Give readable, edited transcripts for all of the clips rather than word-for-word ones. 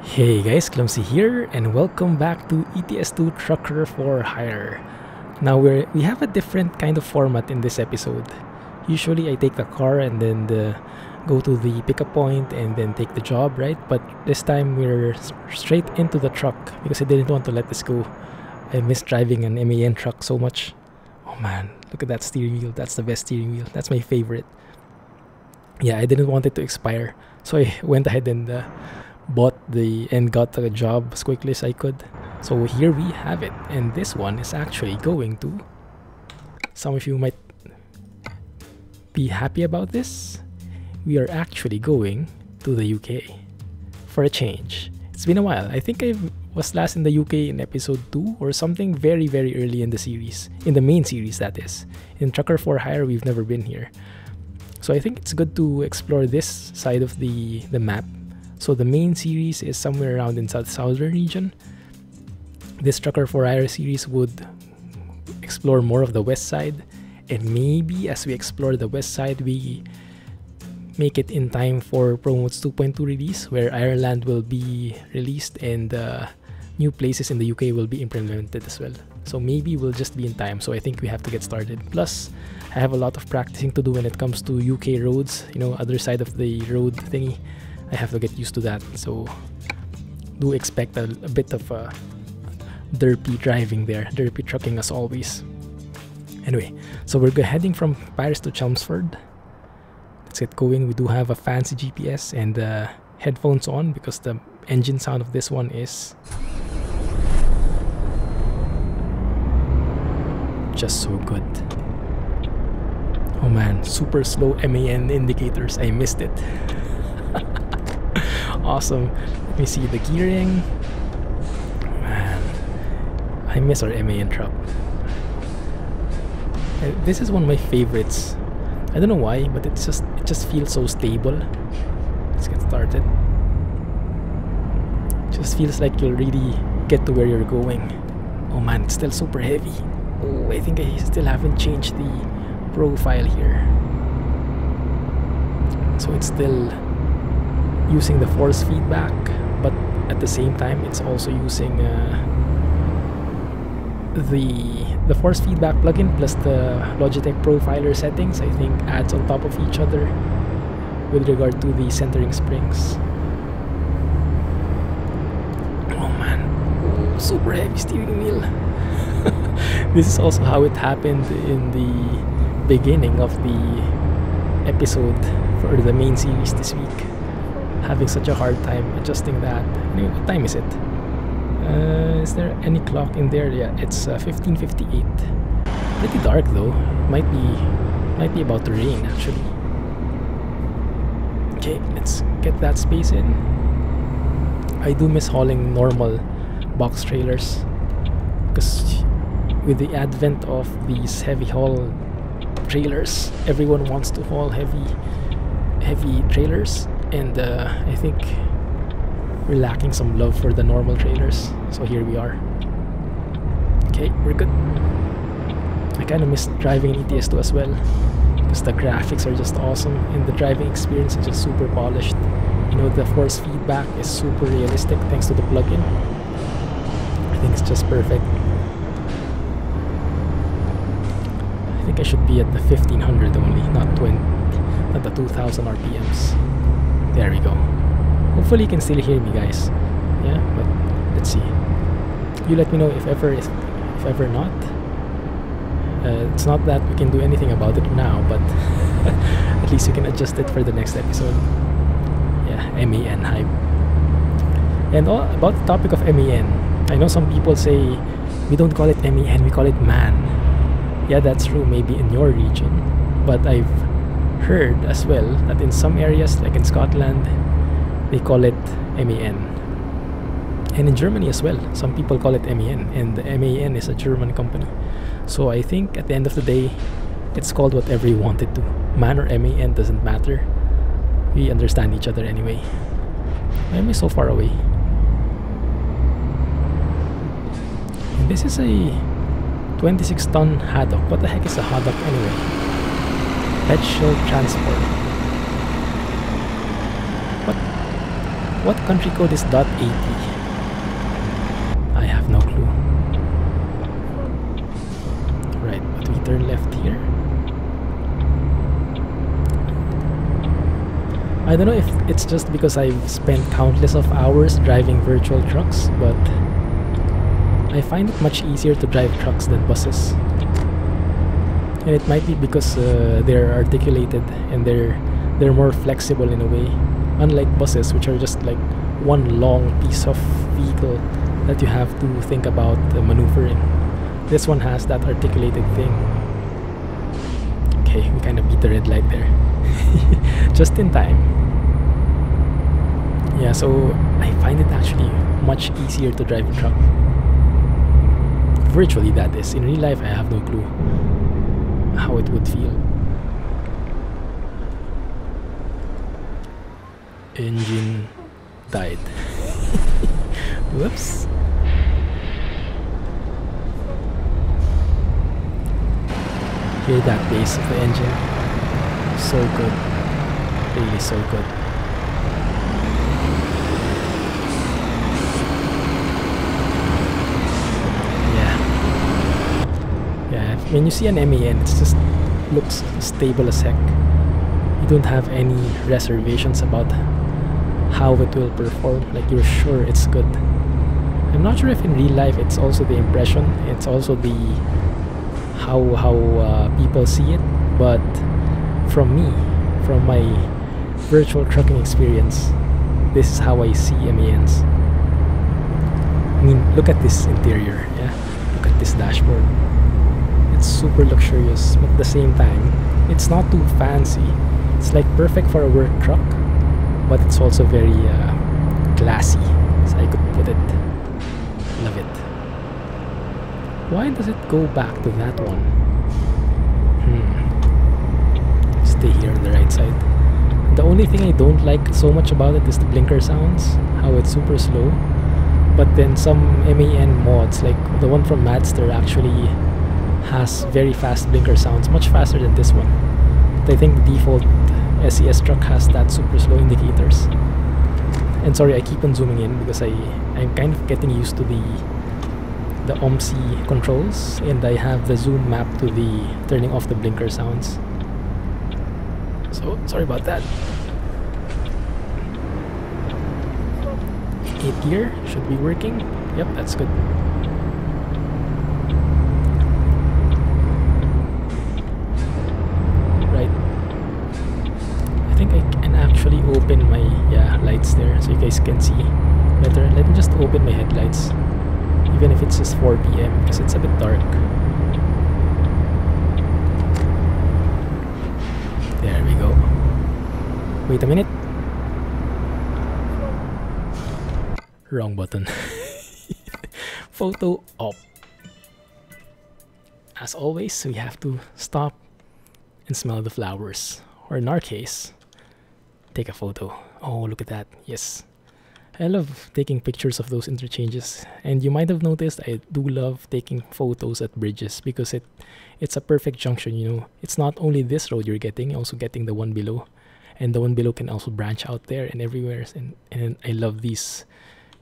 Hey guys, Clumsy here, and welcome back to ETS2 Trucker for Hire. Now we have a different kind of format in this episode. Usually I take the car and then go to the pickup point and then take the job, right? But this time we're straight into the truck because I didn't want to let this go. I miss driving an MAN truck so much. Oh man, look at that steering wheel. That's the best steering wheel. That's my favorite. Yeah, I didn't want it to expire, so I went ahead and got the job as quickly as I could. So here we have it, and this one is actually going to, some of you might be happy about this, we are actually going to the UK for a change. It's been a while. I think I was last in the UK in episode 2 or something, very early in the series, in the main series that is. In Trucker for Hire we've never been here, so I think it's good to explore this side of the map. So the main series is somewhere around in southern region. This Trucker for Hire series would explore more of the west side, and maybe as we explore the west side, we make it in time for ProMods 2.2 release, where Ireland will be released and new places in the UK will be implemented as well. So maybe we'll just be in time. So I think we have to get started. Plus, I have a lot of practicing to do when it comes to UK roads, you know, other side of the road thingy. I have to get used to that, so do expect a bit of derpy driving there, derpy trucking as always. Anyway, so we're heading from Paris to Chelmsford. Let's get going. We do have a fancy GPS and headphones on because the engine sound of this one is just so good. Oh man, super slow MAN indicators. I missed it. Awesome. Let me see the gearing. Man, I miss our MAN truck. This is one of my favorites. I don't know why, but it just feels so stable. Let's get started. Just feels like you'll really get to where you're going. Oh man, it's still super heavy. Oh, I think I still haven't changed the profile here. So it's still using the force feedback, but at the same time it's also using the force feedback plugin plus the Logitech profiler settings. I think adds on top of each other with regard to the centering springs. Oh man, oh, super heavy steering wheel. This is also how it happened in the beginning of the episode for the main series this week. Having such a hard time adjusting that. Anyway, what time is it? Is there any clock in there? Yeah, it's 15:58. Pretty dark though. It might be about to rain actually. Okay, let's get that space in. I do miss hauling normal box trailers because with the advent of these heavy haul trailers, everyone wants to haul heavy trailers. And I think we're lacking some love for the normal trailers, so here we are. Okay, we're good. I kind of miss driving in ETS2 as well because the graphics are just awesome and the driving experience is just super polished. You know, the force feedback is super realistic thanks to the plugin. I think it's just perfect. I think I should be at the 1500 only, not the 2000 RPMs. There we go. Hopefully you can still hear me, guys. Yeah, but let's see. You let me know if ever not. It's not that we can do anything about it now, but at least you can adjust it for the next episode. Yeah, MAN hype. And about the topic of MAN, I know some people say we don't call it MAN, we call it MAN. Yeah, that's true, maybe in your region, but I've heard as well that in some areas, like in Scotland, they call it MAN, and in Germany as well some people call it MAN, and the MAN is a German company. So I think at the end of the day it's called whatever you want it to. MAN or MAN doesn't matter, we understand each other anyway. Why am I so far away? And this is a 26-ton haddock. What the heck is a haddock anyway? Petrol transport. What? What country code is .80? I have no clue. Right, but we turn left here. I don't know if it's just because I've spent countless of hours driving virtual trucks, but I find it much easier to drive trucks than buses. And it might be because they're articulated and they're more flexible in a way. Unlike buses, which are just like one long piece of vehicle that you have to think about maneuvering. This one has that articulated thing. Okay, we kind of beat the red light there. Just in time. Yeah, so I find it actually much easier to drive a truck. Virtually, that is. In real life, I have no clue how it would feel. Engine died. Whoops. Hear that bass of the engine. So good. Really so good. When you see an MAN, it just looks stable as heck. You don't have any reservations about how it will perform. Like, you're sure it's good. I'm not sure if in real life it's also the impression, it's also the how people see it. But from me, from my virtual trucking experience, this is how I see MANs. I mean, look at this interior. Yeah, look at this dashboard. It's super luxurious, but at the same time, it's not too fancy. It's like perfect for a work truck, but it's also very classy, as I could put it. Love it. Why does it go back to that one? Stay here on the right side. The only thing I don't like so much about it is the blinker sounds, how it's super slow. But then some MAN mods, like the one from Madster, actually has very fast blinker sounds, much faster than this one. But I think the default SES truck has that super slow indicators. And sorry, I keep on zooming in because I'm kind of getting used to the OMSI controls, and I have the zoom map to the turning off the blinker sounds. So sorry about that. 8th gear should be working. Yep, that's good. Actually open my lights there so you guys can see better. Let me just open my headlights, even if it's just 4 PM, because it's a bit dark. There we go. Wait a minute. Wrong button. Photo op. As always, we have to stop and smell the flowers, or in our case, take a photo. Oh, look at that. Yes. I love taking pictures of those interchanges. And you might have noticed I do love taking photos at bridges because it's a perfect junction, you know. It's not only this road you're getting, you're also getting the one below. And the one below can also branch out there and everywhere. And I love these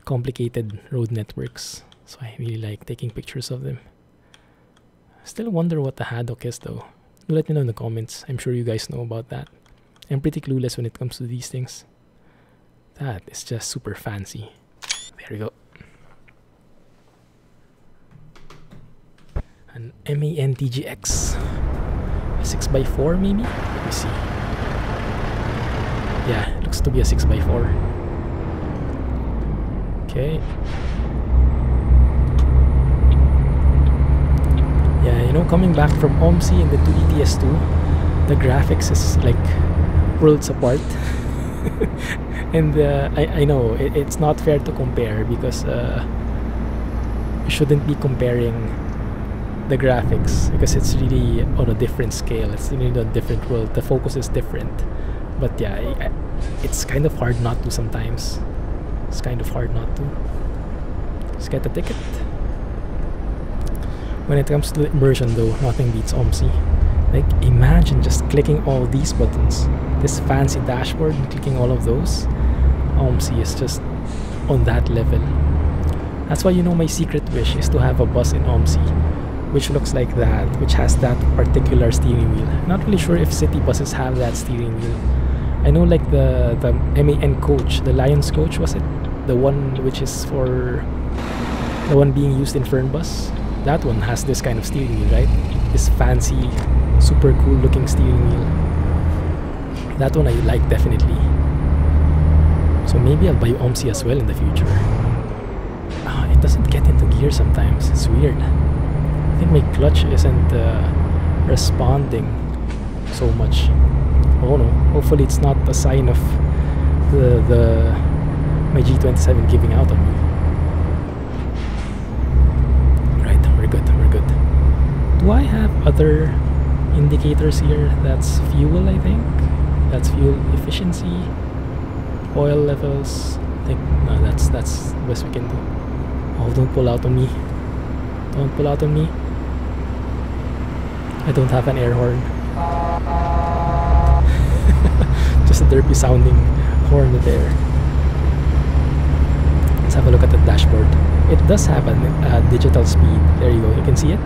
complicated road networks. So I really like taking pictures of them. Still wonder what the haddock is though. Do let me know in the comments. I'm sure you guys know about that. I'm pretty clueless when it comes to these things. That is just super fancy. There we go. An MAN TGX. A 6x4 maybe? Let me see. Yeah, it looks to be a 6x4. Okay. Yeah, you know, coming back from OMSI and then to ETS2, the graphics is like worlds apart. And I know it's not fair to compare because you shouldn't be comparing the graphics because it's really on a different scale. It's really on a different world. The focus is different. But yeah, it's kind of hard not to sometimes. It's kind of hard not to. Let's get a ticket. When it comes to the immersion though, nothing beats OMSI. Like, imagine just clicking all these buttons, this fancy dashboard, and clicking all of those. OMSI is just on that level. That's why, you know, my secret wish is to have a bus in OMSI which looks like that, which has that particular steering wheel. Not really sure if city buses have that steering wheel. I know like the MAN coach, the Lions coach, was it? The one which is for the one being used in Fernbus. That one has this kind of steering wheel, right? This fancy, super cool looking steering wheel. That one I like definitely. So maybe I'll buy OMSI as well in the future. It doesn't get into gear sometimes. It's weird. I think my clutch isn't responding so much. Oh no, hopefully it's not a sign of my G27 giving out on me. Right, we're good. Do I have other indicators here? That's fuel, I think. That's fuel efficiency, oil levels. I think no, that's the best we can do. Oh, don't pull out on me. Don't pull out on me. I don't have an air horn. Just a derpy sounding horn there. Let's have a look at the dashboard. It does have a digital speed. There you go. You can see it.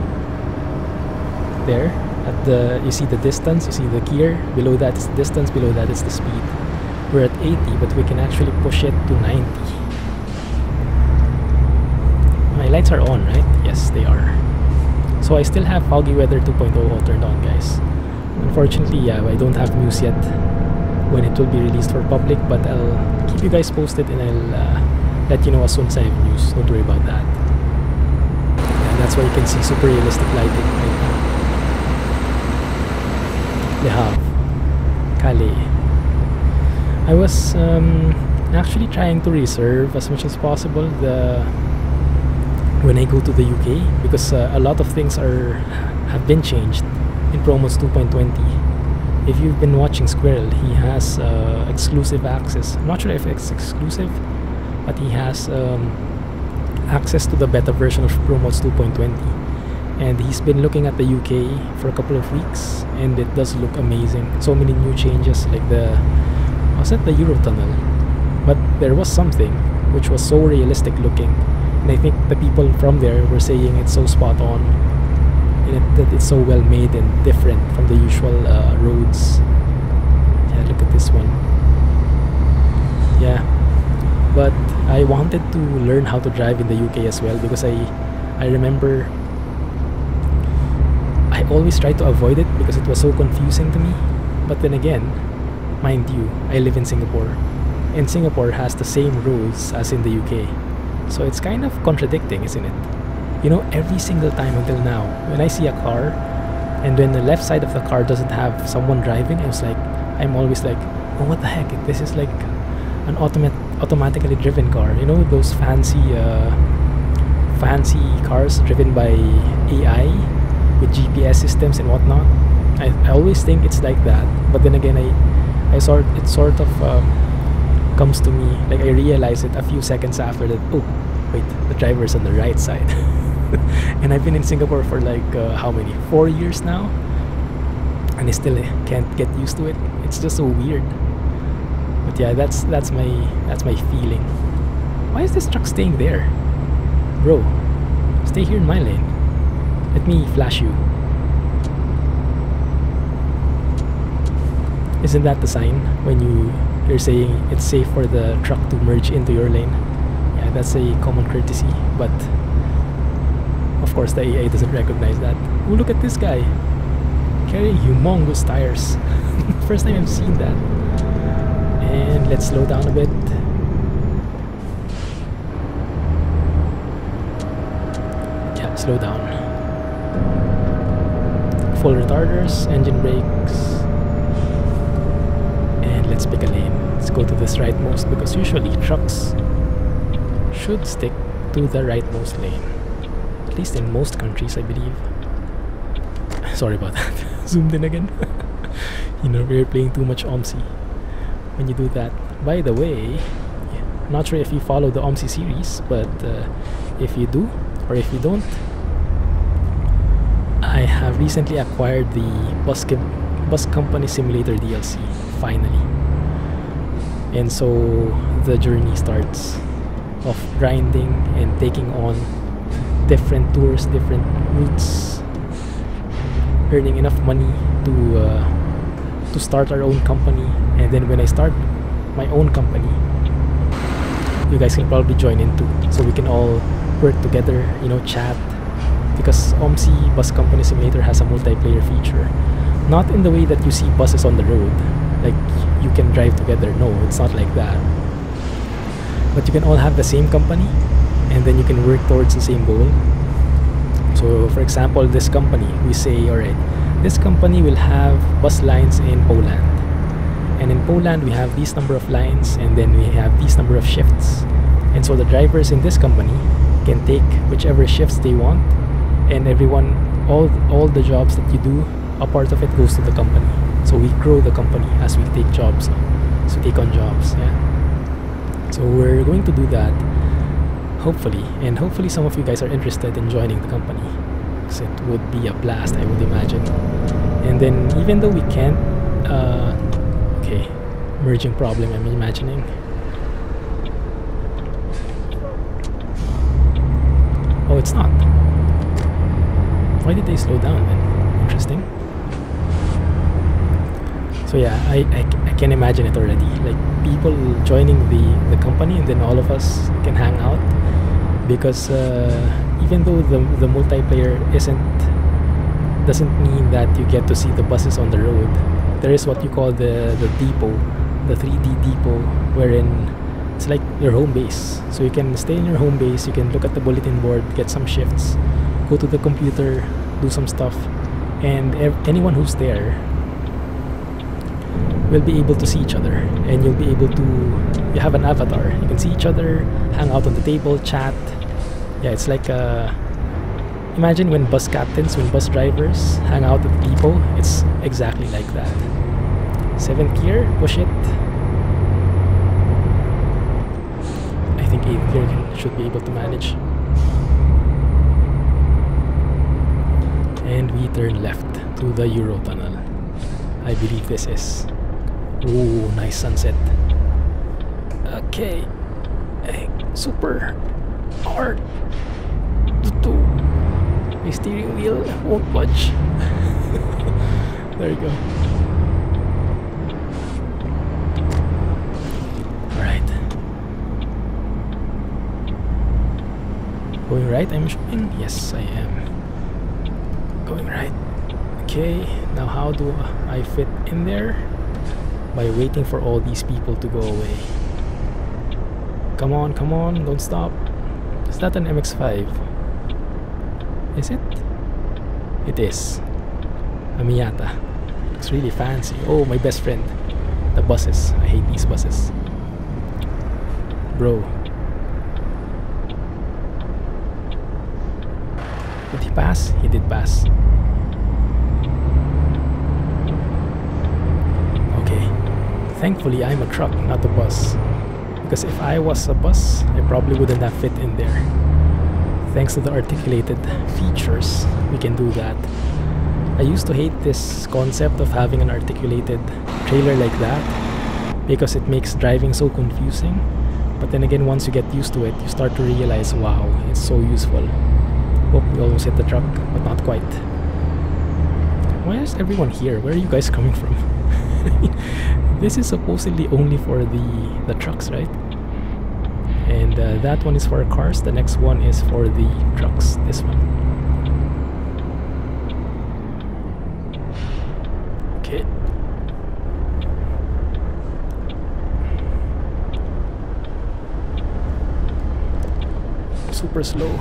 There. You see the distance. You see the gear. Below that is the distance. Below that is the speed. We're at 80, but we can actually push it to 90. My lights are on, right? Yes, they are. So I still have Foggy Weather 2.0 all turned on, guys. Unfortunately, yeah, I don't have news yet when it will be released for public, but I'll keep you guys posted and I'll let you know as soon as I have news. Don't worry about that. And that's why you can see super realistic lighting right now. Le Havre, Calais. I was actually trying to reserve as much as possible when I go to the UK, because a lot of things have been changed in ProMods 2.20. If you've been watching Squirrel, he has exclusive access. I'm not sure if it's exclusive, but he has access to the beta version of ProMods 2.20. And he's been looking at the UK for a couple of weeks, and it does look amazing. So many new changes, like was it the Eurotunnel? But there was something which was so realistic looking, and I think the people from there were saying it's so spot on, and that it's so well made and different from the usual roads. Yeah, look at this one. Yeah, but I wanted to learn how to drive in the UK as well, because I remember I always tried to avoid it because it was so confusing to me. But then again, mind you, I live in Singapore, and Singapore has the same rules as in the UK. So it's kind of contradicting, isn't it? You know, every single time until now, when I see a car and when the left side of the car doesn't have someone driving, I'm always like, oh, what the heck? This is like an automatically driven car. You know, those fancy cars driven by AI with GPS systems and whatnot. I always think it's like that, but then again, it sort of comes to me, like I realize it a few seconds after that. Oh, wait, the driver's on the right side. And I've been in Singapore for like how many? 4 years now, and I still can't get used to it. It's just so weird. But yeah, that's my feeling. Why is this truck staying there, bro? Stay here in my lane. Let me flash you. Isn't that the sign when you're saying it's safe for the truck to merge into your lane? Yeah, that's a common courtesy, but of course the AI doesn't recognize that. Oh, look at this guy carrying humongous tires. First time I've seen that. And let's slow down a bit. Yeah, slow down. Full retarders, engine brakes, and let's pick a lane. Let's go to this rightmost, because usually trucks should stick to the rightmost lane, at least in most countries, I believe. Sorry about that. Zoomed in again. You know, we're playing too much OMSI when you do that. By the way, not sure if you follow the OMSI series, but if you do or if you don't, I have recently acquired the Bus Company Simulator DLC, finally. And so the journey starts of grinding and taking on different tours, different routes, earning enough money to start our own company. And then when I start my own company, you guys can probably join in too, so we can all work together, you know, chat, because OMSI Bus Company Simulator has a multiplayer feature. Not in the way that you see buses on the road, like you can drive together. No, it's not like that. But you can all have the same company, and then you can work towards the same goal. So for example, this company, we say, alright, this company will have bus lines in Poland. And in Poland, we have these number of lines, and then we have these number of shifts. And so the drivers in this company can take whichever shifts they want, and everyone, all the jobs that you do, a part of it goes to the company. So we grow the company as we take jobs, so we take on jobs, yeah. So we're going to do that, hopefully, and hopefully some of you guys are interested in joining the company, because it would be a blast, I would imagine. And then even though we can't, okay, merging problem, I'm imagining. Oh, it's not. Why did they slow down then? Interesting. So yeah, I can imagine it already. Like people joining the company, and then all of us can hang out. Because even though the multiplayer doesn't mean that you get to see the buses on the road, there is what you call the depot, the 3D depot, wherein it's like your home base. So you can stay in your home base, you can look at the bulletin board, get some shifts, go to the computer, do some stuff, and anyone who's there will be able to see each other, and you'll be able to, you have an avatar, you can see each other, hang out on the table, chat. Yeah, it's like imagine when bus captains, when bus drivers hang out at the depot, it's exactly like that. 7th gear, push it. I think 8th gear should be able to manage. And we turn left to the Euro Tunnel. I believe this is. Ooh, nice sunset. Okay. Hey, super hard. My steering wheel won't budge. There you go. Alright. Going right, I'm assuming? Yes, I am. Going right. Okay, now how do I fit in there? By waiting for all these people to go away. Come on, don't stop. Is that an MX-5? Is it? It is. A Miata. Looks really fancy. Oh, my best friend. The buses. I hate these buses. Bro. Did he pass? He did pass. Thankfully, I'm a truck, not a bus. Because if I was a bus, I probably wouldn't have fit in there. Thanks to the articulated features, we can do that. I used to hate this concept of having an articulated trailer like that, because it makes driving so confusing. But then again, once you get used to it, you start to realize, wow, it's so useful. Oh, we almost hit the truck, but not quite. Why is everyone here? Where are you guys coming from? This is supposedly only for the trucks, right? And that one is for cars. The next one is for the trucks. This one. Okay. Super slow.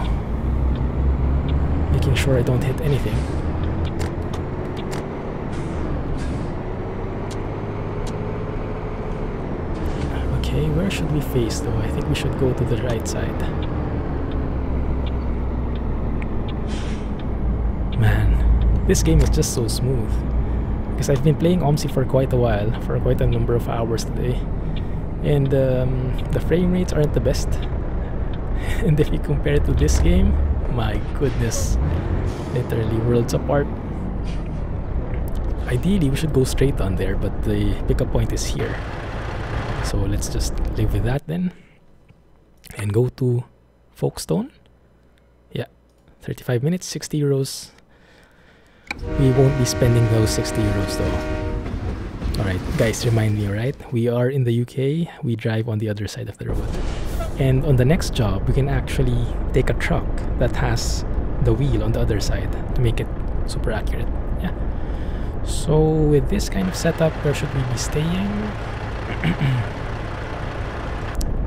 Making sure I don't hit anything. Okay, where should we face though? I think we should go to the right side. Man, this game is just so smooth. Because I've been playing OMSI for quite a while, for quite a number of hours today. And the frame rates aren't the best. And if you compare it to this game, my goodness, literally worlds apart. Ideally, we should go straight on there, but the pickup point is here. So let's just live with that then. And go to Folkestone. Yeah, 35 minutes, 60 euros. We won't be spending those 60 euros though. Alright, guys, remind me, right? We are in the UK, we drive on the other side of the road. And on the next job, we can actually take a truck that has the wheel on the other side to make it super accurate. Yeah. So with this kind of setup, where should we be staying?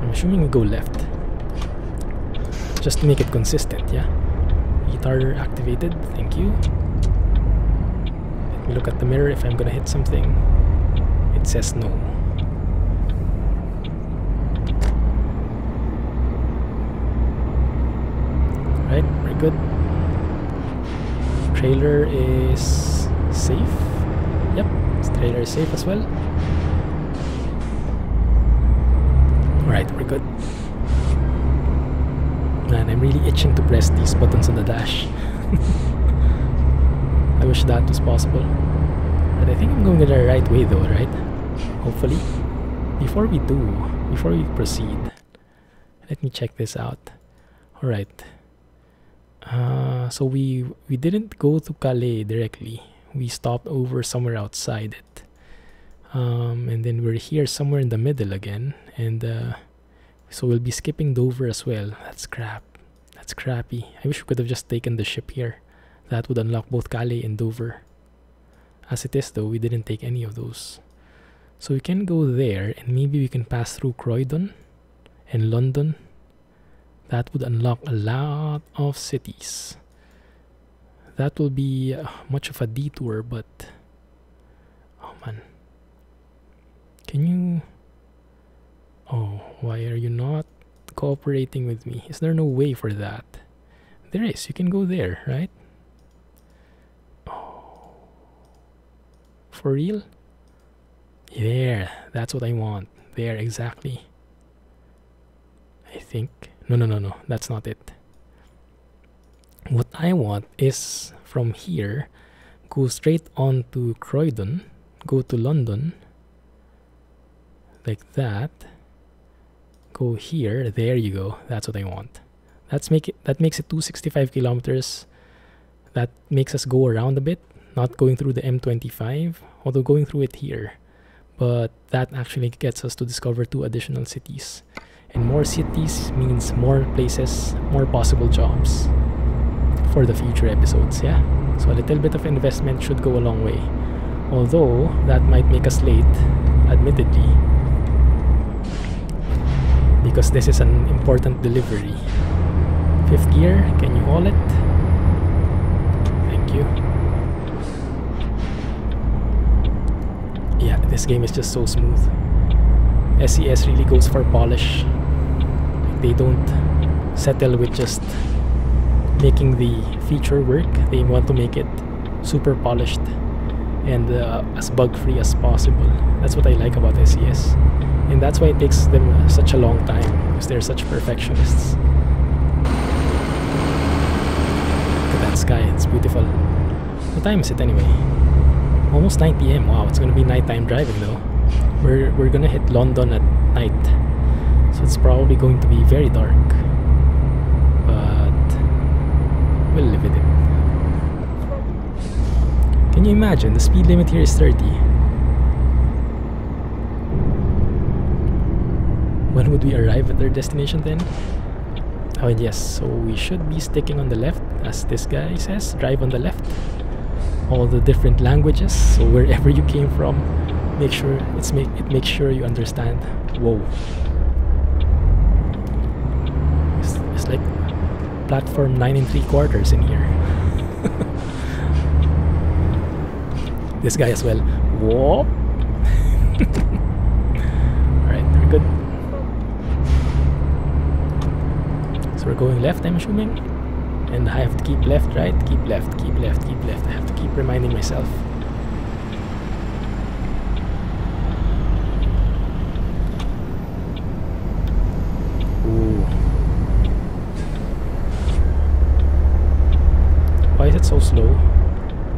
I'm assuming we go left. Just to make it consistent, yeah? Guitar activated, thank you. Let me look at the mirror if I'm gonna hit something. It says no. Right, very good. Trailer is safe. Yep, this trailer is safe as well. Alright, we're good. Man, I'm really itching to press these buttons on the dash. I wish that was possible. But I think I'm going the right way though, right? Hopefully. Before we proceed, let me check this out. Alright. So we didn't go to Calais directly. We stopped over somewhere outside it. And then we're here somewhere in the middle again. And so we'll be skipping Dover as well. That's crap. That's crappy. I wish we could have just taken the ship here. That would unlock both Calais and Dover. As it is though, we didn't take any of those. So we can go there and maybe we can pass through Croydon and London. That would unlock a lot of cities. That will be much of a detour, but... Oh man. Can you... Oh, why are you not cooperating with me? Is there no way for that? There is. You can go there, right? Oh. For real? There. That's what I want. There, exactly. I think... No. That's not it. What I want is from here, go straight on to Croydon, go to London, like that. Go here. There you go. That's what I want. That makes it 265 kilometers. That makes us go around a bit, not going through the M25, although going through it here. But that actually gets us to discover 2 additional cities. And more cities means more places, more possible jobs for the future episodes, yeah? So a little bit of investment should go a long way. Although, that might make us late, admittedly. Because this is an important delivery. 5th gear, can you haul it? Thank you. Yeah, this game is just so smooth. SES really goes for polish. They don't settle with just making the feature work. They want to make it super polished and as bug-free as possible. That's what I like about SES. And that's why it takes them such a long time, because they're such perfectionists. Look at that sky, it's beautiful. What time is it anyway? Almost 9 PM. Wow, it's gonna be nighttime driving though. We're gonna hit London at night, so it's probably going to be very dark. But we'll live with it. Can you imagine? The speed limit here is 30. When would we arrive at our destination then? Oh yes, so we should be sticking on the left, as this guy says, drive on the left. All the different languages, so wherever you came from, make sure it makes sure you understand. Whoa. It's like platform 9 3/4 in here. This guy as well. Whoa. Alright, we're good. So we're going left, I'm assuming. And I have to keep left, right? Keep left, keep left, keep left. I have to keep reminding myself. Ooh. Why is it so slow?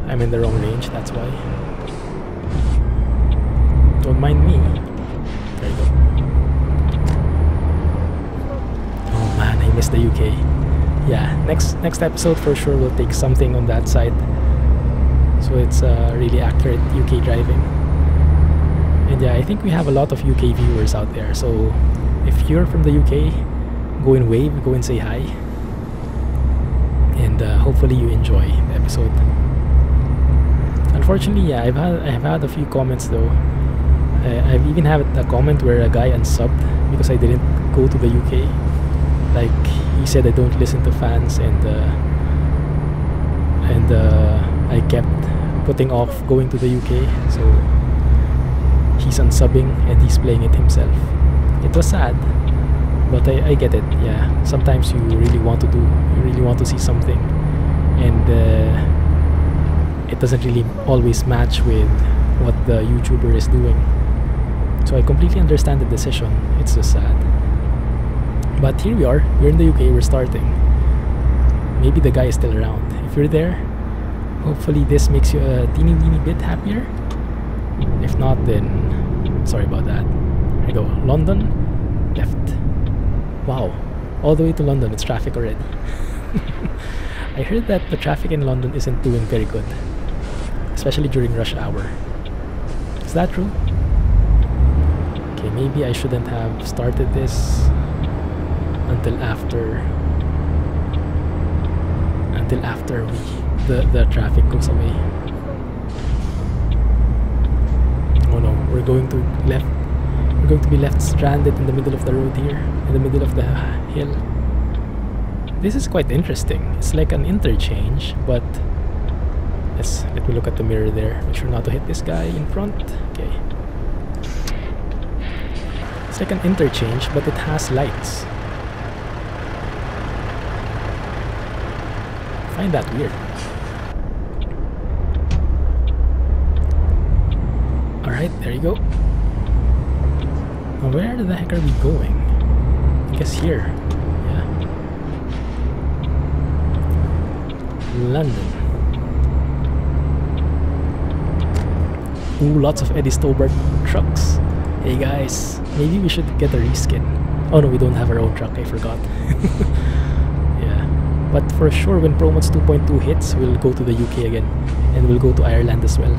I'm in the wrong range, that's why. Don't mind me. There you go. miss the UK. Yeah, next episode for sure we'll take something on that side, so it's really accurate UK driving. And yeah, I think we have a lot of UK viewers out there, so if you're from the UK, go and wave, go and say hi, and hopefully you enjoy the episode. Unfortunately, yeah, I've had a few comments though. I've even had a comment where a guy unsubbed because I didn't go to the UK. Like, he said I don't listen to fans, and I kept putting off going to the UK, so he's unsubbing and he's playing it himself. It was sad, but I get it. Yeah, sometimes you really want to see something, and it doesn't really always match with what the YouTuber is doing. So I completely understand the decision. It's just sad. But here we are. We're in the UK. We're starting. Maybe the guy is still around. If you're there, hopefully this makes you a teeny bit happier. If not, then sorry about that. Here we go. London, left. Wow. All the way to London. It's traffic already. I heard that the traffic in London isn't doing very good, especially during rush hour. Is that true? Okay, maybe I shouldn't have started this until after the traffic goes away. Oh no, we're going to be left stranded in the middle of the road here, in the middle of the hill. This is quite interesting. It's like an interchange, but let me look at the mirror there. Make sure not to hit this guy in front. Okay. It's like an interchange, but it has lights. I find that weird. Alright, there you go. Now where the heck are we going? I guess here. Yeah. London. Ooh, lots of Eddie Stobart trucks. Hey guys, maybe we should get a reskin. Oh no, we don't have our own truck, I forgot. Yeah, but for sure when ProMods 2.2 hits, we'll go to the UK again, and we'll go to Ireland as well.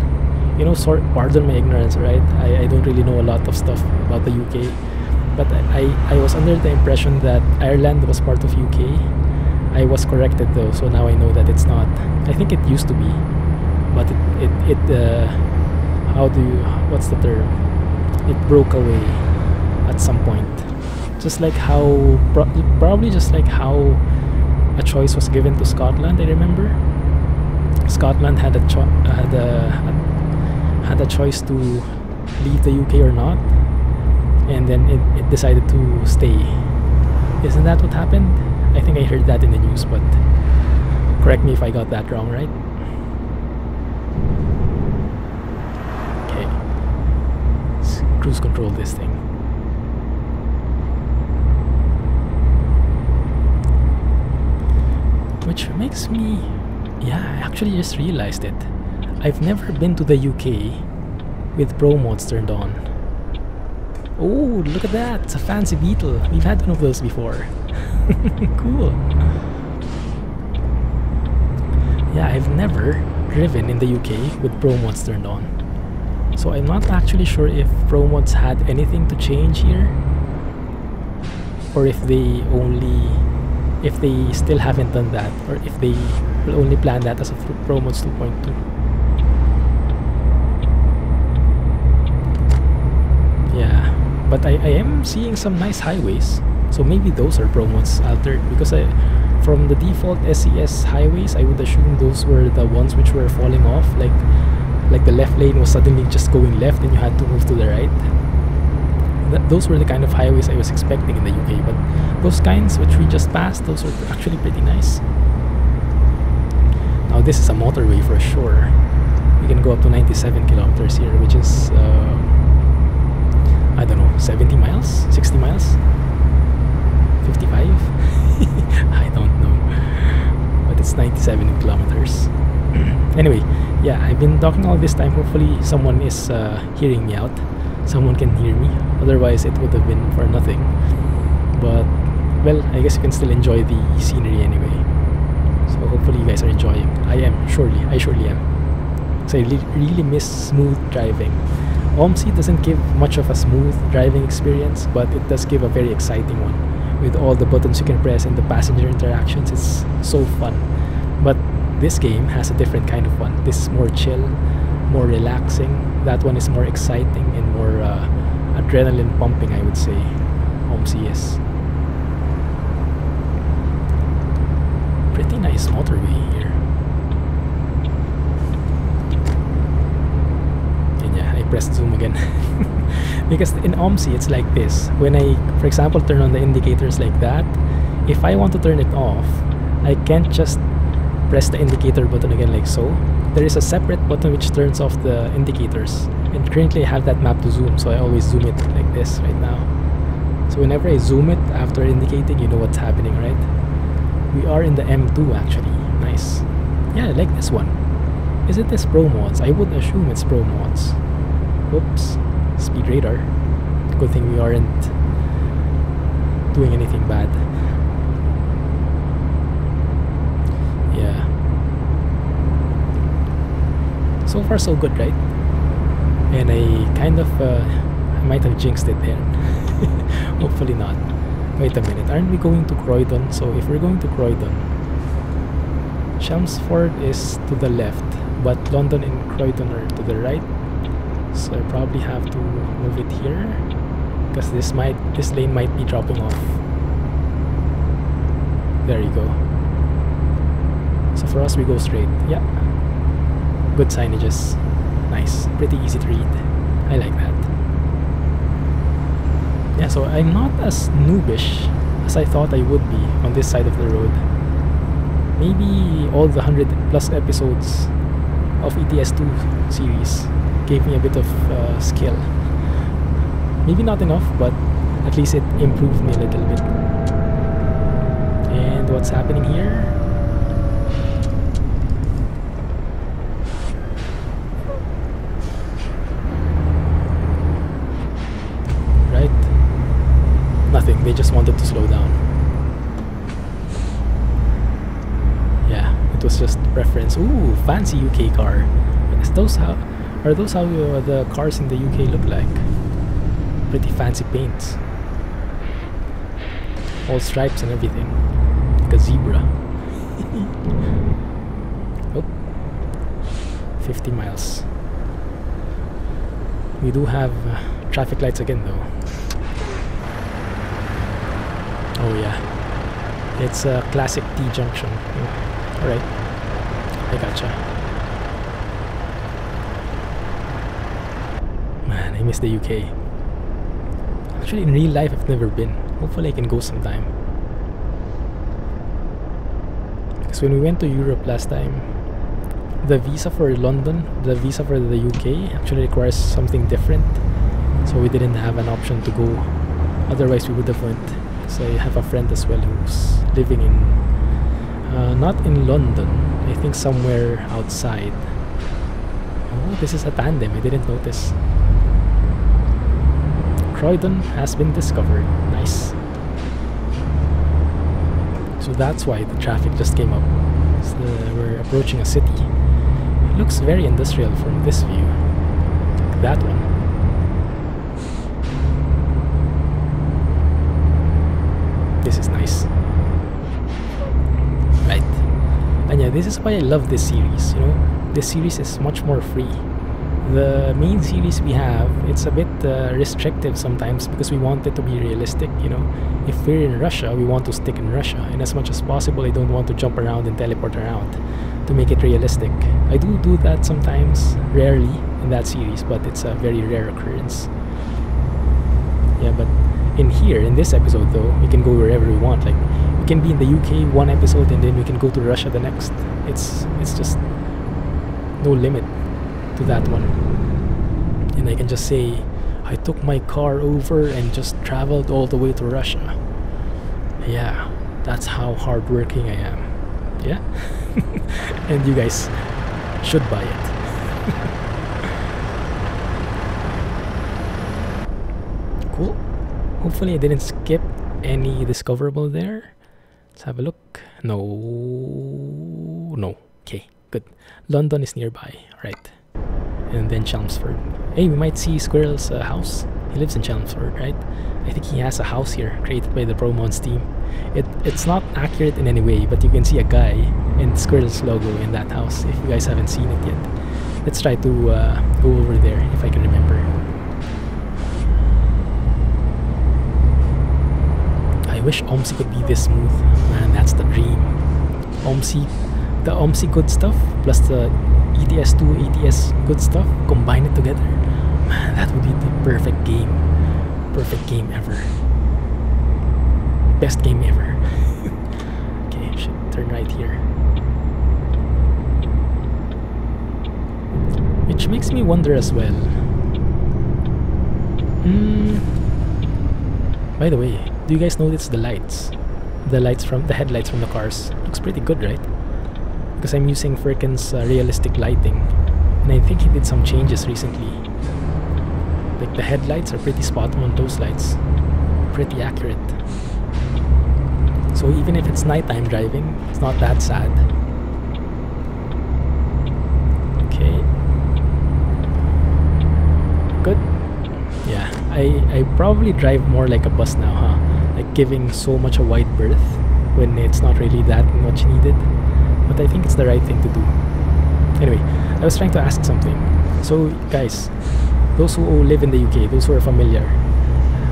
You know, pardon my ignorance, right? I don't really know a lot of stuff about the UK, but I was under the impression that Ireland was part of UK. I was corrected though, so now I know that it's not. I think it used to be, but what's the term? It broke away at some point. Just like how, probably just like how a choice was given to Scotland. I remember Scotland had a choice to leave the UK or not, and then it decided to stay. Isn't that what happened? I think I heard that in the news, but correct me if I got that wrong, right? Okay. Let's cruise control this thing. Which makes me... Yeah, I actually just realized it. I've never been to the UK with ProMods turned on. Oh, look at that! It's a fancy Beetle. We've had one of those before. Cool. Yeah, I've never driven in the UK with ProMods turned on. So I'm not actually sure if ProMods had anything to change here, or if they still haven't done that, or if they will only plan that as of ProMods 2.2. Yeah, but I am seeing some nice highways, so maybe those are ProMods altered, because from the default SES highways, I would assume those were the ones which were falling off, like the left lane was suddenly just going left and you had to move to the right. Those were the kind of highways I was expecting in the UK, but those kinds which we just passed, those were actually pretty nice. Now this is a motorway for sure. We can go up to 97 kilometers here, which is I don't know, 70 miles? 60 miles? 55? I don't know, but it's 97 kilometers. Anyway, yeah, I've been talking all this time. Hopefully someone is hearing me out. Someone can hear me, otherwise it would have been for nothing. But well, I guess you can still enjoy the scenery anyway. So hopefully you guys are enjoying. I surely am. So I really miss smooth driving. OMSI doesn't give much of a smooth driving experience, but it does give a very exciting one. With all the buttons you can press and the passenger interactions, it's so fun. But this game has a different kind of fun. This is more chill, more relaxing. That one is more exciting and more adrenaline pumping, I would say. OMSI is. Pretty nice motorway here. And yeah, I pressed zoom again. Because in OMSI it's like this. When I, for example, turn on the indicators like that, if I want to turn it off, I can't just press the indicator button again like so. There is a separate button which turns off the indicators. And currently I have that map to zoom, so I always zoom it like this right now. So whenever I zoom it after indicating, you know what's happening, right? We are in the M2 actually. Nice. Yeah, I like this one. Isn't this ProMods? I would assume it's ProMods. Oops. Speed radar. Good thing we aren't doing anything bad. Yeah. So far so good, right? And I kind of I might have jinxed it there. Hopefully not. Wait a minute, aren't we going to Croydon? So if we're going to Croydon, Chelmsford is to the left, but London and Croydon are to the right. So I probably have to move it here because this lane might be dropping off. There you go. So for us we go straight. Yeah. Good signages. Nice. Pretty easy to read. I like that. Yeah, so I'm not as noobish as I thought I would be on this side of the road. Maybe all the 100+ episodes of ETS2 series gave me a bit of skill. Maybe not enough, but at least it improved me a little bit. And what's happening here? Right? Nothing, they just wanted to slow down. Yeah, it was just preference. Ooh, fancy UK car. Are those how the cars in the UK look like? Pretty fancy paints. All stripes and everything. Like a zebra. Oh. 50 miles. We do have traffic lights again though. Oh yeah. It's a classic T junction. Oh. Alright. I gotcha. Man, I miss the UK. Actually, in real life, I've never been. Hopefully, I can go sometime. Because when we went to Europe last time, the visa for London, the visa for the UK actually requires something different. So we didn't have an option to go. Otherwise, we would have went. So I have a friend as well who's living in, not in London, I think somewhere outside. Oh, this is a tandem. I didn't notice. Croydon has been discovered. Nice. So that's why the traffic just came up. So we're approaching a city. It looks very industrial from this view. Like that one. This is nice. Right. And yeah, this is why I love this series. You know, this series is much more free. The main series we have, it's a bit restrictive sometimes because we want it to be realistic, you know. If we're in Russia, we want to stick in Russia, and as much as possible I don't want to jump around and teleport around to make it realistic. I do that sometimes, rarely in that series, but it's a very rare occurrence. Yeah, but in here, in this episode though, we can go wherever we want. Like, we can be in the UK one episode and then we can go to Russia the next. It's just no limit to that one. And I can just say I took my car over and just traveled all the way to Russia. Yeah, that's how hardworking I am. Yeah. And you guys should buy it. Cool. Hopefully I didn't skip any discoverable there? Let's have a look. No. Okay, good. London is nearby. Right. And then Chelmsford. Hey, we might see Squirrel's house. He lives in Chelmsford, right? I think he has a house here created by the ProMods team. It's not accurate in any way, but you can see a guy and Squirrel's logo in that house if you guys haven't seen it yet. Let's try to go over there if I can remember. I wish OMSI could be this smooth. Man, that's the dream. The OMSI good stuff plus the ETS2 ATS good stuff, combine it together. Man, that would be the perfect game. Perfect game ever. Best game ever. Okay, should turn right here. Which makes me wonder as well. By the way, do you guys notice the lights? The headlights from the cars. Looks pretty good, right? Because I'm using Firkin's realistic lighting, and I think he did some changes recently. Like the headlights are pretty spot on, those lights. Pretty accurate. So even if it's nighttime driving, it's not that sad. Okay. Good. Yeah, I probably drive more like a bus now, huh? Like giving so much a wide berth when it's not really that much needed. But I think it's the right thing to do. Anyway, I was trying to ask something. So guys, those who live in the UK, those who are familiar,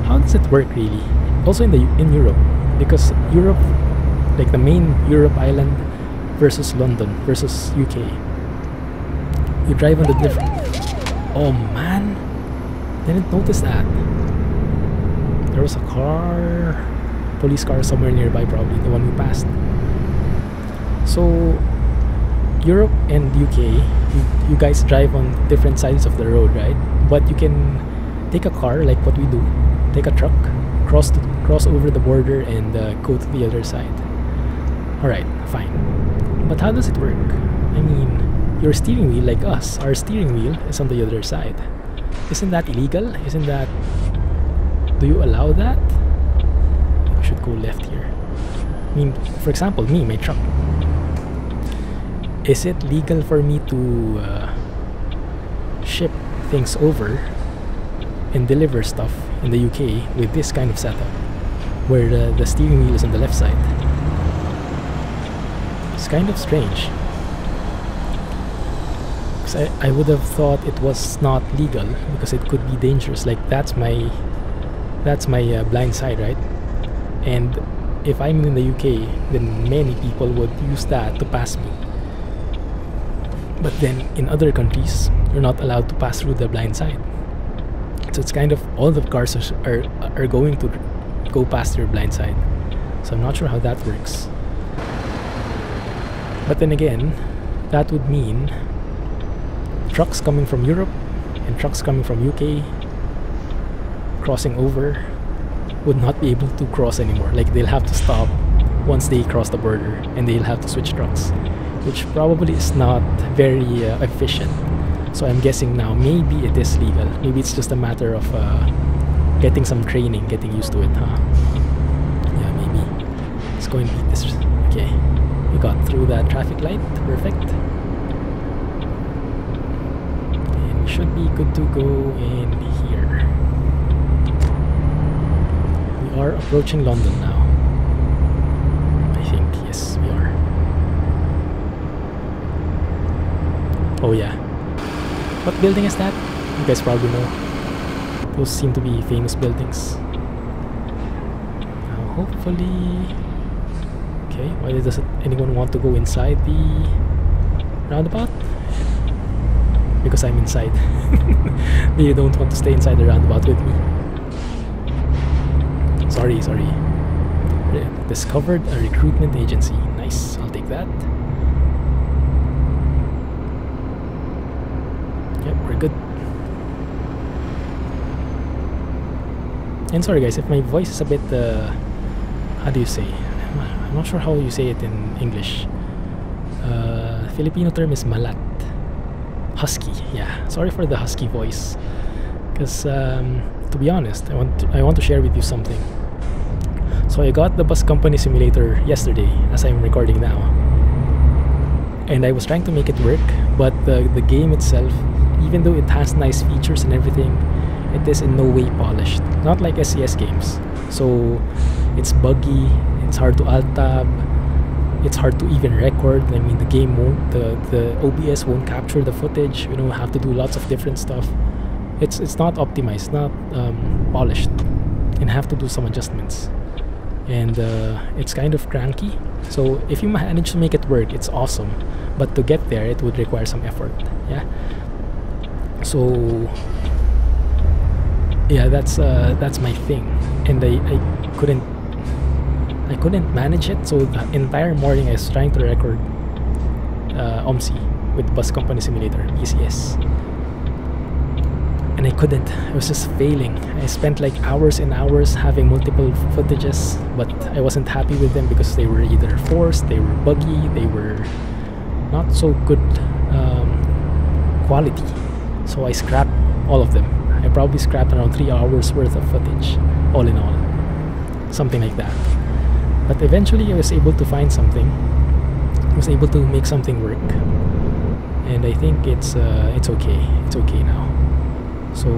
how does it work really? Also in Europe, because Europe, like the main Europe island versus London versus UK, you drive on the different. Oh man, didn't notice that. There was a car, police car somewhere nearby, probably the one we passed. So Europe and UK, you guys drive on different sides of the road, right? But you can take a car like what we do, take a truck, cross over the border and go to the other side. Alright, fine. But how does it work? I mean, your steering wheel, like us, our steering wheel is on the other side. Isn't that illegal? Isn't that... Do you allow that? I should go left here. I mean, for example, me, my truck. Is it legal for me to ship things over and deliver stuff in the UK with this kind of setup where the steering wheel is on the left side? It's kind of strange. Because I would have thought it was not legal because it could be dangerous. Like that's my blind side, right? And if I'm in the UK, then many people would use that to pass me. But then in other countries, you're not allowed to pass through the blind side. So it's kind of all the cars are going to go past your blind side. So I'm not sure how that works. But then again, that would mean trucks coming from Europe and trucks coming from UK crossing over would not be able to cross anymore. Like they'll have to stop once they cross the border and they'll have to switch trucks, which probably is not very efficient. So I'm guessing now maybe it is legal. Maybe it's just a matter of getting some training, getting used to it, huh? Yeah, maybe. Let's go and beat this. Okay, we got through that traffic light. Perfect. And we should be good to go in here. We are approaching London now. I think, yes, we are. Oh yeah. What building is that? You guys probably know. Those seem to be famous buildings. Now hopefully... Okay, why doesn't anyone want to go inside the roundabout? Because I'm inside. They don't want to stay inside the roundabout with me. Sorry. Discovered a recruitment agency. Nice, I'll take that. Yep, we're good. And sorry guys, if my voice is a bit, how do you say? I'm not sure how you say it in English. Filipino term is malat. Husky, yeah. Sorry for the husky voice. Because, to be honest, I want to share with you something. So I got the bus company simulator yesterday as I'm recording now. And I was trying to make it work, but the game itself, even though it has nice features and everything, it is in no way polished. Not like SCS games. So it's buggy, it's hard to alt-tab, it's hard to even record. I mean, the game won't, the OBS won't capture the footage, you know, have to do lots of different stuff. It's not optimized, not polished, and have to do some adjustments. And it's kind of cranky. So if you manage to make it work, it's awesome. But to get there, it would require some effort. Yeah. So yeah, that's my thing, and I couldn't manage it. So the entire morning I was trying to record OMSI with Bus Company Simulator BCS, and I couldn't. I was just failing. I spent like hours and hours having multiple footages, but I wasn't happy with them because they were either forced, they were buggy, they were not so good quality. So I scrapped all of them. I probably scrapped around 3 hours worth of footage, all in all, something like that. But eventually I was able to find something. I was able to make something work, and I think it's okay. It's okay now. So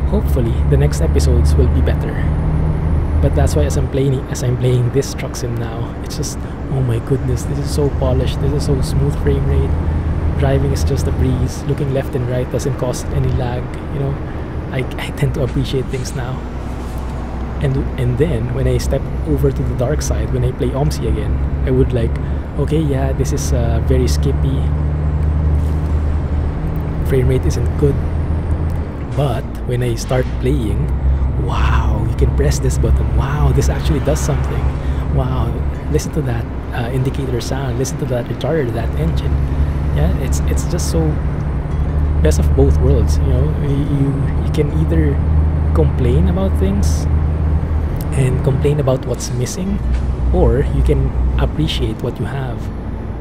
hopefully the next episodes will be better. But that's why as I'm playing this truck sim now, it's just, oh my goodness, this is so polished, this is so smooth frame rate. Driving is just a breeze. Looking left and right doesn't cause any lag. You know, I tend to appreciate things now. And then when I step over to the dark side, when I play OMSI again, I would like, okay, yeah, this is very skippy. Frame rate isn't good. But when I start playing, wow, you can press this button. Wow, this actually does something. Wow, listen to that indicator sound. Listen to that retarder, that engine. Yeah, it's just so best of both worlds. You know, you can either complain about things and complain about what's missing, or you can appreciate what you have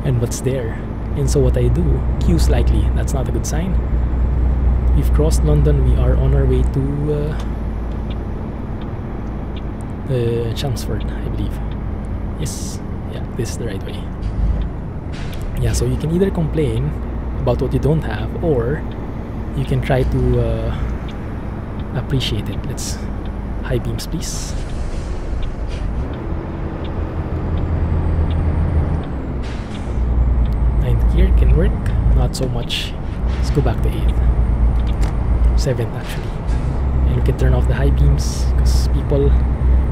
and what's there. And so what I do, queue slightly. That's not a good sign. We've crossed London. We are on our way to Chelmsford, I believe. Yes, yeah, this is the right way. Yeah, so you can either complain about what you don't have, or you can try to appreciate it. Let's high beams, please. 9th gear can work, not so much. Let's go back to 8th, 7th actually, and we can turn off the high beams because people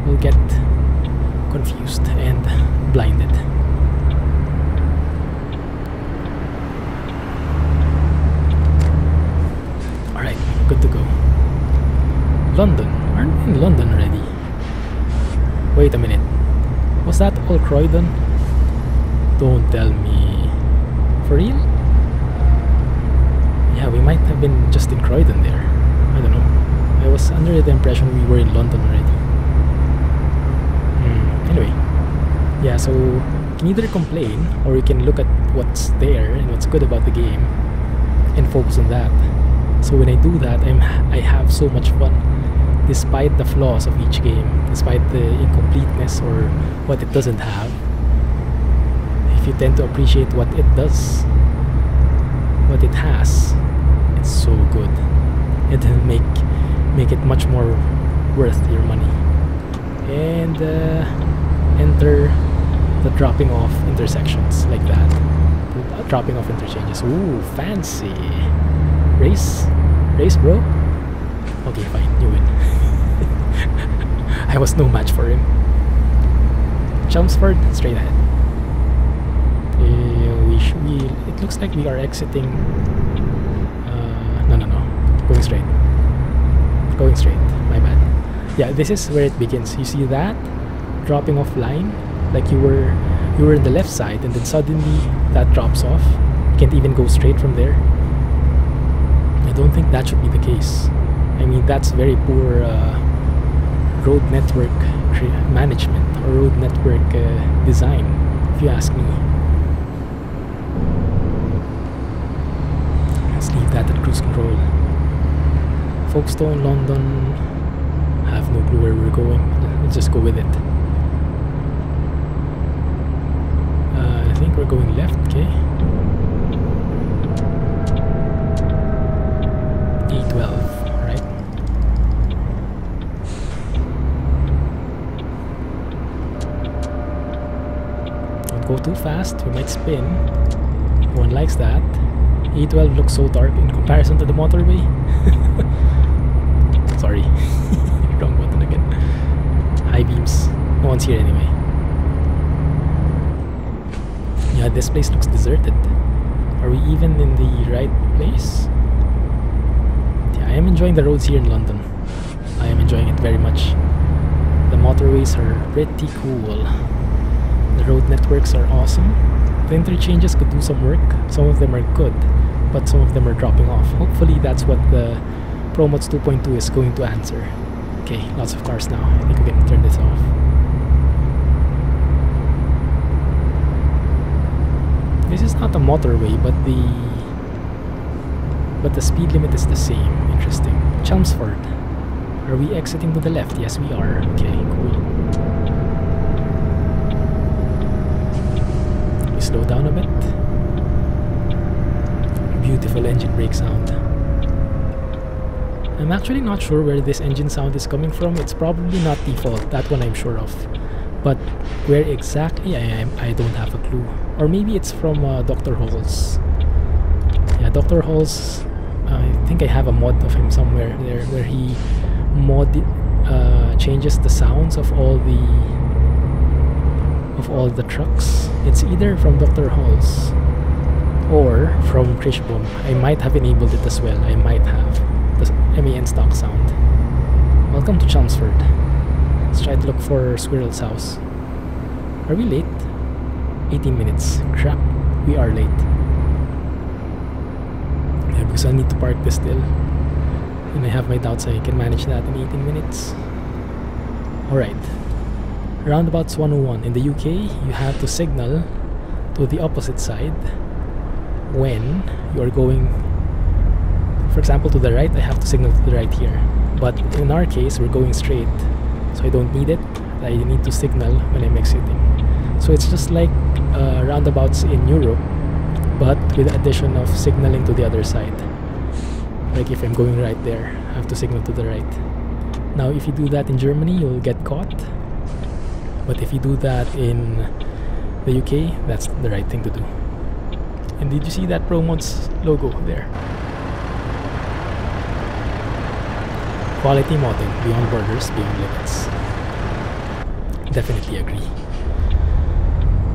will get confused and blinded. Good to go. London. Aren't we in London already? Wait a minute. Was that all Croydon? Don't tell me. For real? Yeah, we might have been just in Croydon there. I don't know. I was under the impression we were in London already. Anyway. Yeah, so you can either complain, or you can look at what's there and what's good about the game and focus on that. So when I do that, I have so much fun, despite the flaws of each game, despite the incompleteness or what it doesn't have. If you tend to appreciate what it does, what it has, it's so good. It'll make it much more worth your money. And enter the dropping off intersections like that. The dropping off interchanges. Ooh, fancy. Race, bro. Okay, fine, you win. I was no match for him. Chelmsford, straight ahead. It looks like we are exiting. No. Going straight. Going straight. My bad. Yeah, this is where it begins. You see that dropping off line, like you were in the left side, and then suddenly that drops off. You can't even go straight from there. I don't think that should be the case. I mean, that's very poor road network management or road network design, if you ask me. Let's leave that at cruise control. Folkestone, London have have no clue where we're going. Let's just go with it. I think we're going left, okay. E12, right? Don't go too fast, we might spin. No one likes that. E12 looks so dark in comparison to the motorway. Sorry. Wrong button again. High beams. No one's here anyway. Yeah, this place looks deserted. Are we even in the right place? Yeah, I am enjoying the roads here in London. I am enjoying it very much. The motorways are pretty cool. The road networks are awesome. The interchanges could do some work. Some of them are good, but some of them are dropping off. Hopefully that's what the ProMods 2.2 is going to answer. Okay, lots of cars now. I think we can turn this off. This is not a motorway, but the speed limit is the same. Interesting. Chelmsford. Are we exiting to the left? Yes, we are. Okay, cool. We slow down a bit. Beautiful engine brake sound. I'm actually not sure where this engine sound is coming from. It's probably not default. That one I'm sure of. But where exactly I don't have a clue. Or maybe it's from Dr. Halls. Yeah, Dr. Halls, I think I have a mod of him somewhere there where he changes the sounds of all the trucks. It's either from Dr. Halls or from Krishbom. I might have enabled it as well. I might have the MAN stock sound. Welcome to Chelmsford. Let's try to look for Squirrel's house. Are we late? 18 minutes. Crap, we are late. Yeah, because I need to park this still. And I have my doubts I can manage that in 18 minutes. Alright. Roundabouts 101. In the UK, you have to signal to the opposite side when you are going, for example, to the right. I have to signal to the right here. But in our case, we're going straight. So I don't need it. I need to signal when I'm exiting. So it's just like roundabouts in Europe, but with the addition of signaling to the other side. Like if I'm going right there, I have to signal to the right. Now if you do that in Germany, you'll get caught. But if you do that in the UK, that's the right thing to do. And did you see that ProMods logo there? Quality modding, beyond borders, beyond limits. Definitely agree.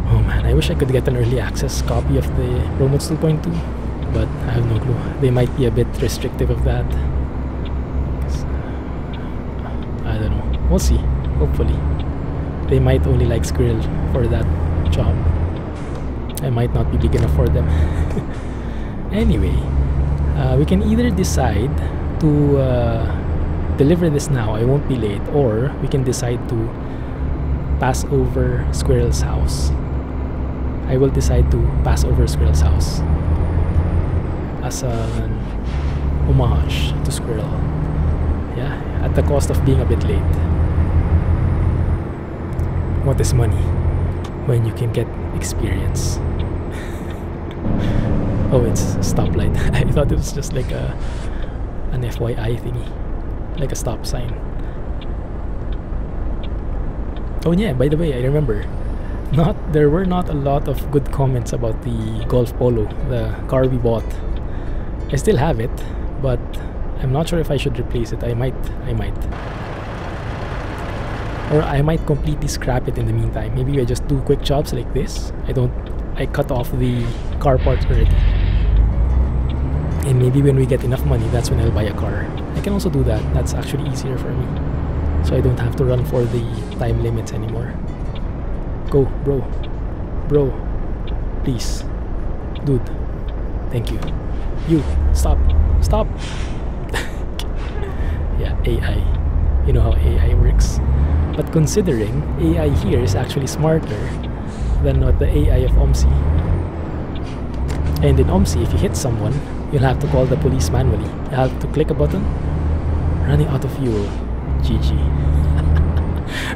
Oh man, I wish I could get an early access copy of the ProMods 2.2, but I have no clue. They might be a bit restrictive of that. I don't know. We'll see. Hopefully. They might only like Squirrel for that job. I might not be big enough for them. Anyway, we can either decide to deliver this now, I won't be late, or we can decide to pass over Squirrel's house. I will decide to pass over Squirrel's house as an homage to Squirrel. Yeah, at the cost of being a bit late. What is money when you can get experience? Oh, it's a stoplight. I thought it was just like an FYI thingy, like a stop sign. Oh yeah, by the way, I remember, there were not a lot of good comments about the Golf Polo, the car we bought. I still have it, but I'm not sure if I should replace it. I might. Or I might completely scrap it in the meantime. Maybe I just do quick jobs like this. I cut off the car parts already. And maybe when we get enough money, that's when I'll buy a car. I can also do that. That's actually easier for me. So I don't have to run for the time limits anymore. Go, bro. Bro. Please. Dude. Thank you. You. Stop. Stop. Yeah, AI. You know how AI works. But considering AI here is actually smarter than what the AI of OMSI. And in OMSI, if you hit someone, you'll have to call the police manually. You have to click a button. Running out of fuel. GG.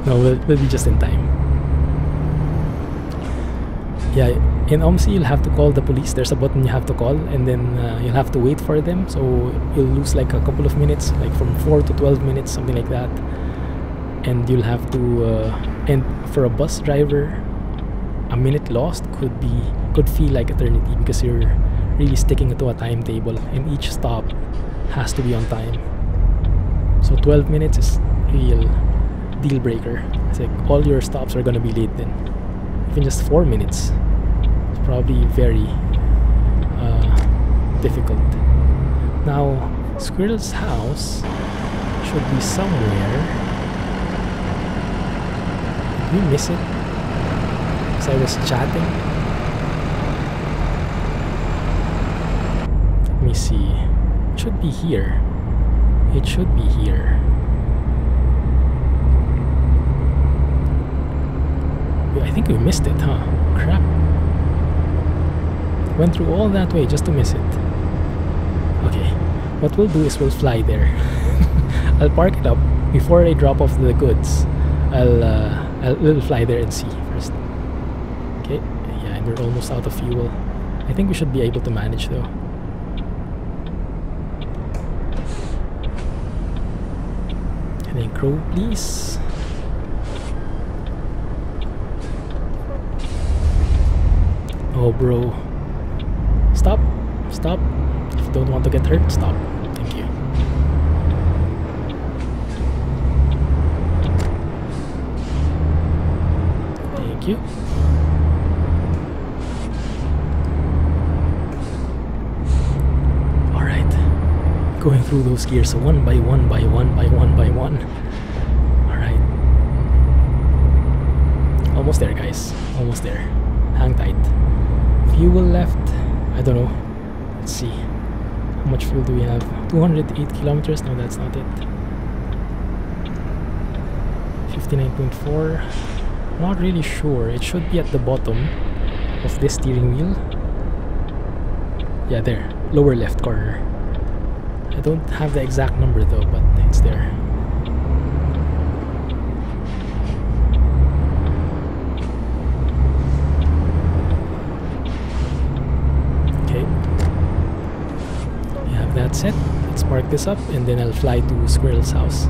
No, we'll be just in time. Yeah, in OMSI you'll have to call the police. There's a button you have to call, and then you'll have to wait for them. So you'll lose like a couple of minutes, like from 4 to 12 minutes, something like that. And you'll have to, and for a bus driver, a minute lost could feel like eternity, because you're really sticking to a timetable, and each stop has to be on time. So 12 minutes is real deal breaker. It's like all your stops are gonna be late then. Even just 4 minutes, it's probably very difficult. Now, Squirrel's house should be somewhere. Did we miss it? Because I was chatting. Let me see. It should be here. It should be here. I think we missed it, huh? Crap. Went through all that way just to miss it. Okay, what we'll do is we'll fly there. I'll park it up before I drop off the goods. We'll fly there and see first. Okay, yeah, and we're almost out of fuel. I think we should be able to manage though. Can I grow, please? Oh, bro. Stop. Stop. If you don't want to get hurt, stop. Thank you. Thank you. Alright. Going through those gears one by one by one by one by one. Alright. Almost there, guys. Almost there. Hang tight. Fuel left, I don't know. Let's see. How much fuel do we have? 208 kilometers? No, that's not it. 59.4. Not really sure. It should be at the bottom of this steering wheel. Yeah, there. Lower left corner. I don't have the exact number though, but it's there. That's it. Let's park this up and then I'll fly to Squirrel's house.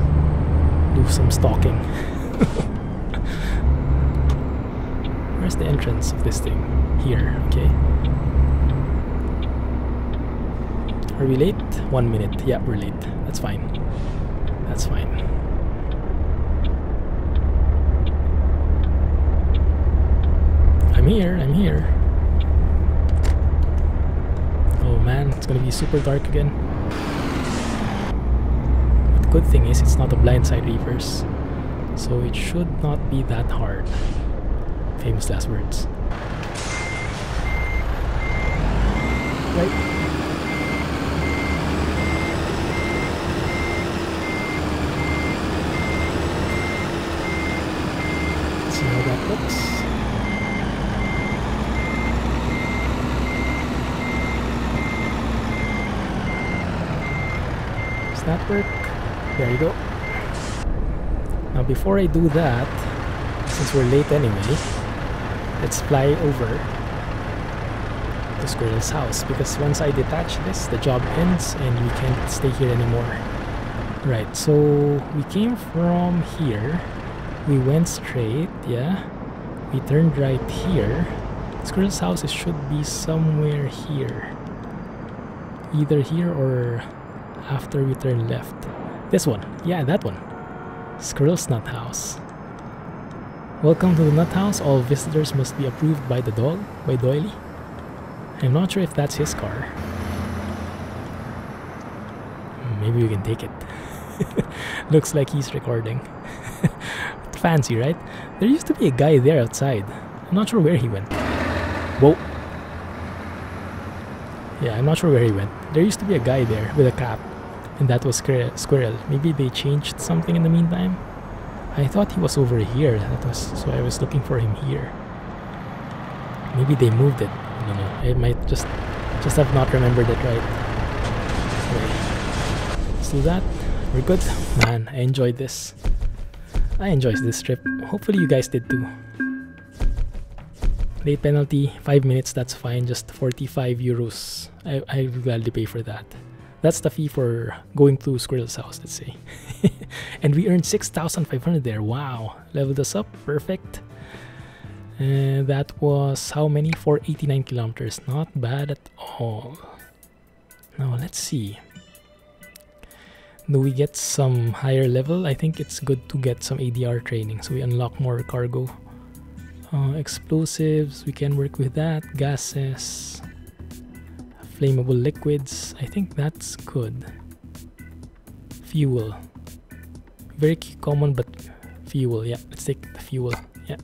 Do some stalking. Where's the entrance of this thing? Here, okay. Are we late? 1 minute. Yeah, we're late. That's fine. That's fine. I'm here, I'm here. Oh man, it's gonna be super dark again. But the good thing is it's not a blindside reverse, so it should not be that hard. Famous last words. Right. Let's see how that looks. That work? There you go. Now before I do that, since we're late anyway, let's fly over to Squirrel's house, because once I detach this, the job ends and we can't stay here anymore. Right, so we came from here, we went straight, yeah, we turned right here. Squirrel's house should be somewhere here, either here or after we turn left. This one, yeah, that one. Squirrel's Nut House. Welcome to the Nut House. All visitors must be approved by the dog, by Doily. I'm not sure if that's his car. Maybe we can take it. Looks like he's recording. Fancy, right? There used to be a guy there outside. I'm not sure where he went. Whoa. Yeah, I'm not sure where he went. There used to be a guy there with a cap, and that was Squirrel. Maybe they changed something in the meantime. I thought he was over here. So I was looking for him here. Maybe they moved it. I don't know. I might just have not remembered it right. Okay. Let's do that. we're good. Man, I enjoyed this. I enjoyed this trip. Hopefully you guys did too. Late penalty, 5 minutes, that's fine. Just 45 euros. I will gladly pay for that. That's the fee for going to Squirrel's house, let's say. And we earned 6,500 there. Wow. Leveled us up. Perfect. And that was how many? 489 kilometers. Not bad at all. Now let's see. Do we get some higher level? I think it's good to get some ADR training, so we unlock more cargo. Explosives, we can work with that. Gases, flammable liquids, I think that's good. Fuel, very common, but fuel, yeah, let's take the fuel, yeah.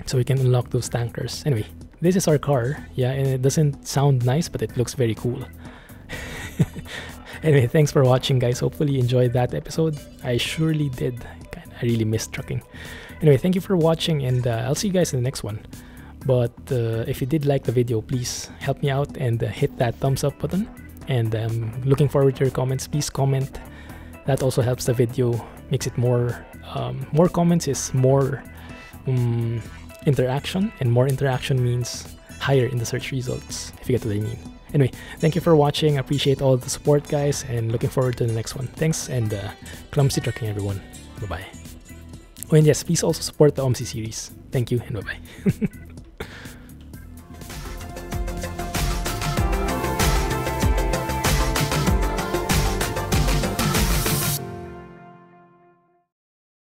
So we can unlock those tankers. Anyway, this is our car, yeah, and it doesn't sound nice, but it looks very cool. Anyway, thanks for watching, guys. Hopefully you enjoyed that episode. I surely did. I really missed trucking. Anyway, thank you for watching, and I'll see you guys in the next one. But if you did like the video, please help me out and hit that thumbs up button. And I'm looking forward to your comments. Please comment. That also helps the video, makes it more comments is more interaction, and more interaction means higher in the search results, if you get what I mean. Anyway, thank you for watching. I appreciate all the support, guys, and looking forward to the next one. Thanks, and clumsy trucking, everyone. Bye-bye. Oh, and yes, please also support the OMSI series. Thank you, and bye-bye.